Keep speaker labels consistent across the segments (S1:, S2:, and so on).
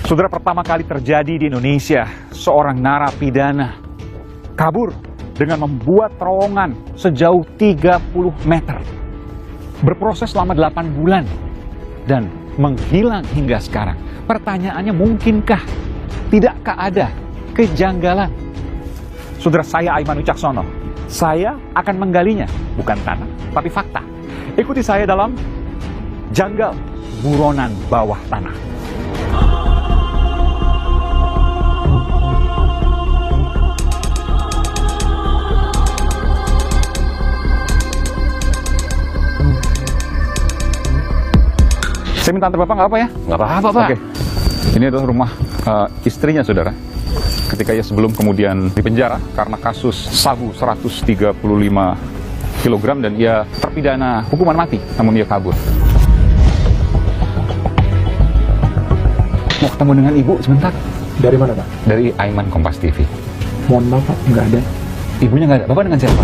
S1: Saudara, pertama kali terjadi di Indonesia, seorang narapidana kabur dengan membuat terowongan sejauh 30 meter. Berproses selama 8 bulan dan menghilang hingga sekarang. Pertanyaannya, mungkinkah? Tidakkah ada kejanggalan? Saudara, saya Aiman Wicaksono. Saya akan menggalinya, bukan tanah, tapi fakta. Ikuti saya dalam Janggal Buronan Bawah Tanah. Saya minta antar Bapak, nggak apa ya?
S2: Nggak apa-apa, Pak.
S1: Oke. Ini adalah rumah istrinya, saudara. Ketika ia sebelum kemudian dipenjara karena kasus sabu 135 kg dan ia terpidana hukuman mati, namun ia kabur. Mau ketemu dengan Ibu sebentar.
S3: Dari mana, Pak?
S1: Dari Aiman Kompas TV.
S3: Mohon maaf, Pak, nggak ada.
S1: Ibunya nggak ada. Bapak dengan siapa?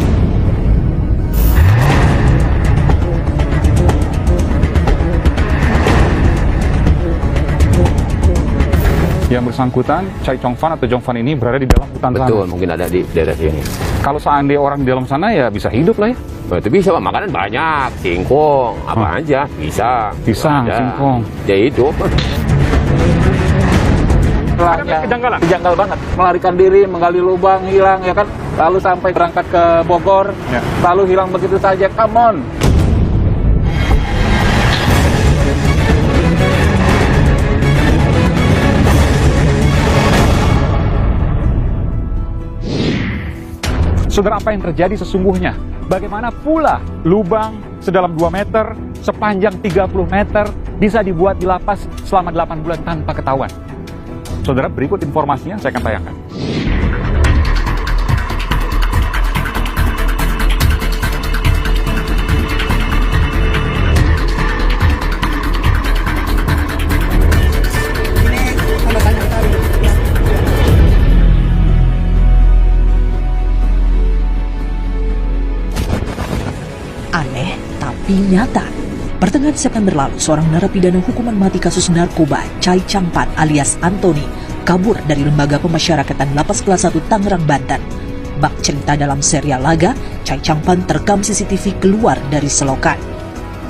S1: Yang bersangkutan, Chai Chong Fan atau Jong Fan ini berada di dalam hutan sana.
S2: Betul, mungkin ada di daerah sini.
S1: Kalau seandainya orang di dalam sana ya bisa hidup lah ya.
S2: Oh, itu bisa, Pak. Makanan banyak, singkong, apa aja, bisa.
S1: Pisang,
S2: Ada.
S1: singkong.
S2: Ya itu.
S1: Kejanggalan.
S4: Kejanggal banget, melarikan diri, menggali lubang, hilang ya kan, lalu sampai berangkat ke Bogor,
S1: Ya.
S4: lalu hilang begitu saja. Come on.
S1: Saudara, apa yang terjadi sesungguhnya? Bagaimana pula lubang sedalam 2 meter, sepanjang 30 meter bisa dibuat di lapas selama 8 bulan tanpa ketahuan? Saudara, berikut informasinya saya akan tayangkan.
S5: Aneh tapi nyata. Pertengahan September lalu, seorang narapidana hukuman mati kasus narkoba, Chai Chang Pan alias Anthony, kabur dari Lembaga Pemasyarakatan Lapas Kelas 1 Tangerang, Banten. Bak cerita dalam serial laga, Chai Chang Pan terekam CCTV keluar dari selokan.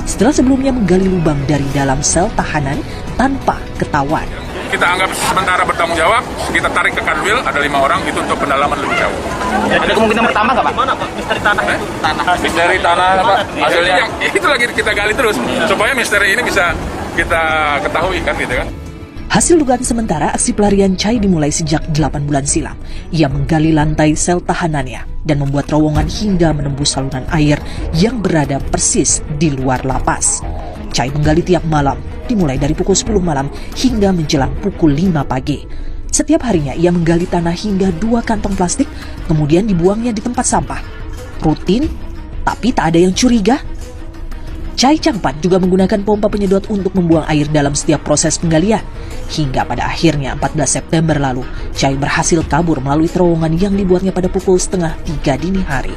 S5: Setelah sebelumnya menggali lubang dari dalam sel tahanan tanpa ketahuan.
S6: Kita anggap sementara bertanggung jawab, kita tarik ke Kanwil, ada 5 orang, itu untuk pendalaman lebih jauh.
S4: Ada kemungkinan pertama nggak, Pak? Mana, Pak? Misteri tanah itu?
S6: Misteri tanah, Pak, hasilnya itu lagi kita gali terus, supaya misteri ini bisa kita ketahui kan gitu kan.
S5: Hasil dugaan sementara, aksi pelarian Chai dimulai sejak 8 bulan silam. Ia menggali lantai sel tahanannya dan membuat terowongan hingga menembus saluran air yang berada persis di luar lapas. Chai menggali tiap malam, dimulai dari pukul 10 malam hingga menjelang pukul 5 pagi. Setiap harinya ia menggali tanah hingga 2 kantong plastik, kemudian dibuangnya di tempat sampah. Rutin, tapi tak ada yang curiga. Chai Chang Pan juga menggunakan pompa penyedot untuk membuang air dalam setiap proses penggalian. Hingga pada akhirnya 14 September lalu, Chai berhasil kabur melalui terowongan yang dibuatnya pada pukul 2:30 dini hari.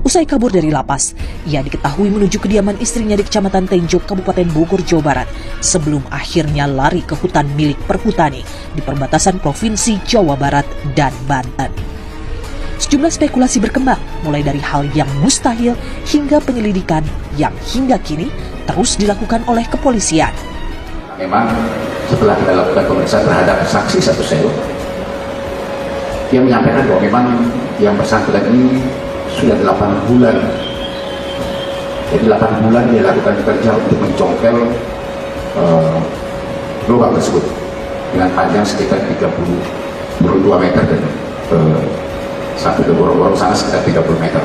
S5: Usai kabur dari lapas, ia diketahui menuju kediaman istrinya di Kecamatan Tenjok, Kabupaten Bogor, Jawa Barat, sebelum akhirnya lari ke hutan milik perhutani di perbatasan Provinsi Jawa Barat dan Banten. Sejumlah spekulasi berkembang, mulai dari hal yang mustahil hingga penyelidikan yang hingga kini terus dilakukan oleh kepolisian.
S7: Memang setelah kita lakukan pemeriksaan terhadap saksi satu sel, dia menyampaikan bahwa memang yang bersangkutan ini sudah 8 bulan. Jadi 8 bulan dia lakukan kerja untuk mencongkel lubang tersebut dengan panjang sekitar 32 meter dan sampai ke gorong-gorong sana sekitar 30 meter.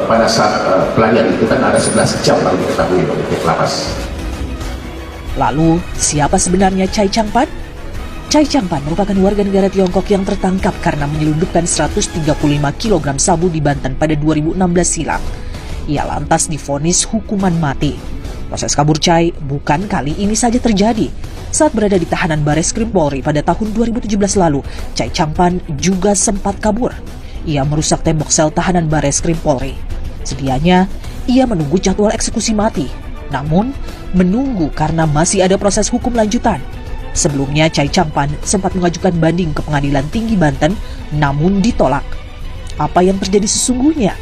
S7: Pada saat pelarian itu kan ada 11 jam lalu diketahui oleh pihak lapas.
S5: Lalu, siapa sebenarnya Chai Chang Pan? Chai Chang Pan merupakan warga negara Tiongkok yang tertangkap karena menyelundupkan 135 kg sabu di Banten pada 2016 silam. Ia lantas divonis hukuman mati. Proses kabur Chai bukan kali ini saja terjadi. Saat berada di tahanan Bareskrim Polri pada tahun 2017 lalu, Chai Chang Pan juga sempat kabur. Ia merusak tembok sel tahanan Bareskrim Polri. Sedianya, ia menunggu jadwal eksekusi mati. Namun, menunggu karena masih ada proses hukum lanjutan. Sebelumnya, Chai Chang-pan sempat mengajukan banding ke Pengadilan Tinggi Banten, namun ditolak. Apa yang terjadi sesungguhnya?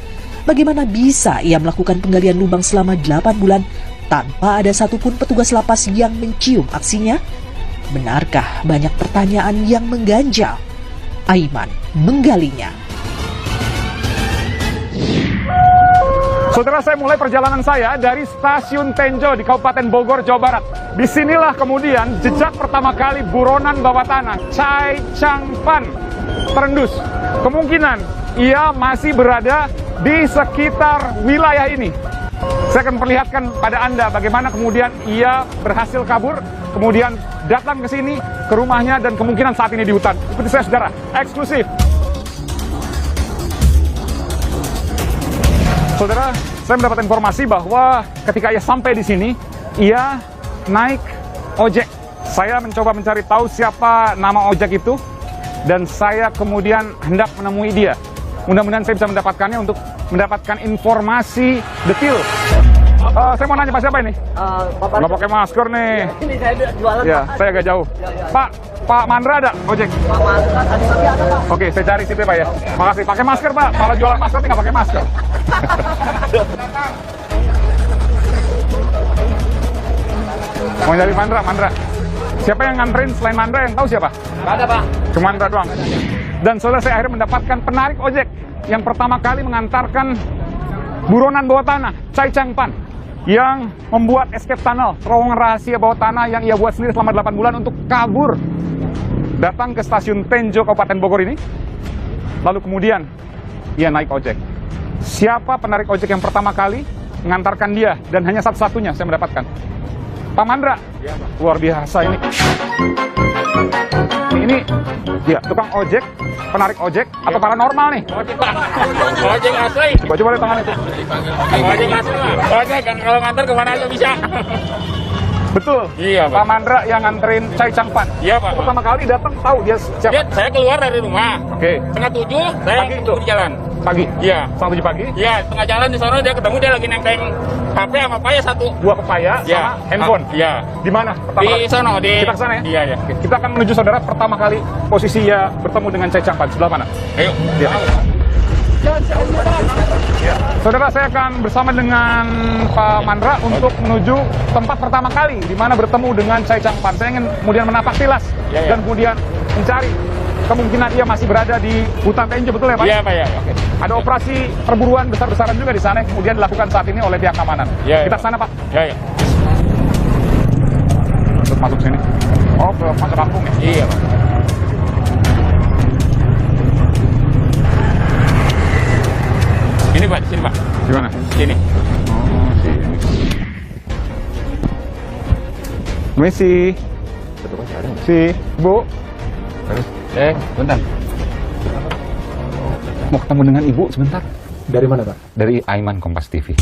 S5: Bagaimana bisa ia melakukan penggalian lubang selama 8 bulan tanpa ada satupun petugas lapas yang mencium aksinya? Benarkah banyak pertanyaan yang mengganjal? Aiman menggalinya.
S1: Saudara, saya mulai perjalanan saya dari Stasiun Tenjo di Kabupaten Bogor, Jawa Barat. Disinilah kemudian jejak pertama kali buronan bawah tanah Chai Chang-pan terendus. Kemungkinan ia masih berada di sekitar wilayah ini. Saya akan perlihatkan pada Anda bagaimana kemudian ia berhasil kabur, kemudian datang ke sini, ke rumahnya, dan kemungkinan saat ini di hutan. Ikuti saya, saudara, eksklusif. Saudara, saya mendapat informasi bahwa ketika ia sampai di sini, ia naik ojek. Saya mencoba mencari tahu siapa nama ojek itu, dan saya kemudian hendak menemui dia. Mudah-mudahan saya bisa mendapatkannya untuk mendapatkan informasi detail. Saya mau nanya, Pak, siapa ini? Nggak pakai masker nih.
S8: Ini saya jualan.
S1: Ya, saya agak jauh. Pak Mandra ada ojek?
S8: Pak Mandra tadi pagi ada, Pak.
S1: Oke, saya cari situ, Pak, ya. Makasih. Pakai masker, Pak. Kalau jualan masker nggak pakai masker. Mau nyari Mandra. Siapa yang nganterin selain Mandra, yang tahu siapa?
S8: Nggak ada, Pak.
S1: Cuma Mandra doang. Dan saudara, saya akhirnya mendapatkan penarik ojek yang pertama kali mengantarkan buronan bawah tanah Chai Chang-pan yang membuat escape tunnel, terowongan rahasia bawah tanah yang ia buat sendiri selama 8 bulan untuk kabur. Datang ke Stasiun Tenjo, Kabupaten Bogor ini. Lalu kemudian ia naik ojek. Siapa penarik ojek yang pertama kali mengantarkan dia, dan hanya satu-satunya saya mendapatkan? Pak Mandra. Ya, Pak. Luar biasa ini. Ini ya, tukang ojek, penarik ojek, atau paranormal nih?
S6: Ojek, Pak. Ojek asli.
S1: Coba lihat tangan itu.
S6: Ojek asli, Pak. Ojek kan kalau ngantar kemana aja bisa.
S1: Betul.
S6: Iya, Pak.
S1: Pak Mandra yang nganterin Chai Chang-pan.
S6: Iya, Pak.
S1: Pertama kali datang tahu dia siapa?
S6: Dia, saya keluar dari rumah.
S1: Oke.
S6: 6:30 saya
S1: Pagi
S6: ketemu di jalan.
S1: Pagi.
S6: Iya.
S1: Setengah 7 pagi.
S6: Iya, tengah jalan di sana dia ketemu, dia lagi nenteng HP sama paya satu.
S1: Buah pepaya
S6: Iya.
S1: sama handphone.
S6: Iya.
S1: Di mana? Pertama
S6: Di
S1: kali?
S6: sono, di
S1: Kita ke sana ya?
S6: Iya, iya.
S1: Oke. Kita akan menuju, saudara, pertama kali posisi ia bertemu dengan Chai Chang-pan. Sebelah mana?
S6: Ayo.
S1: Ya. Saudara, saya akan bersama dengan Pak Mandra untuk menuju tempat pertama kali di mana bertemu dengan Chai Chang-pan. Saya ingin kemudian menapak tilas dan kemudian mencari kemungkinan ia masih berada di hutan Tenjo, betul ya, Pak?
S6: Iya, Pak, ya.
S1: Oke. Ada operasi perburuan besar-besaran juga di sana yang kemudian dilakukan saat ini oleh pihak keamanan.
S6: Iya,
S1: Kita ke sana, Pak.
S6: Iya, iya.
S1: Untuk masuk sini. Oh, ke masuk kampung ya?
S6: Iya, Pak. Ini, Pak, di sini, Pak.
S1: Di mana?
S6: Sini.
S1: Oh, sini. Messi. Si, Bu.
S6: Bentar.
S1: Mau ketemu dengan Ibu sebentar.
S3: Dari mana, Pak?
S1: Dari Aiman Kompas TV.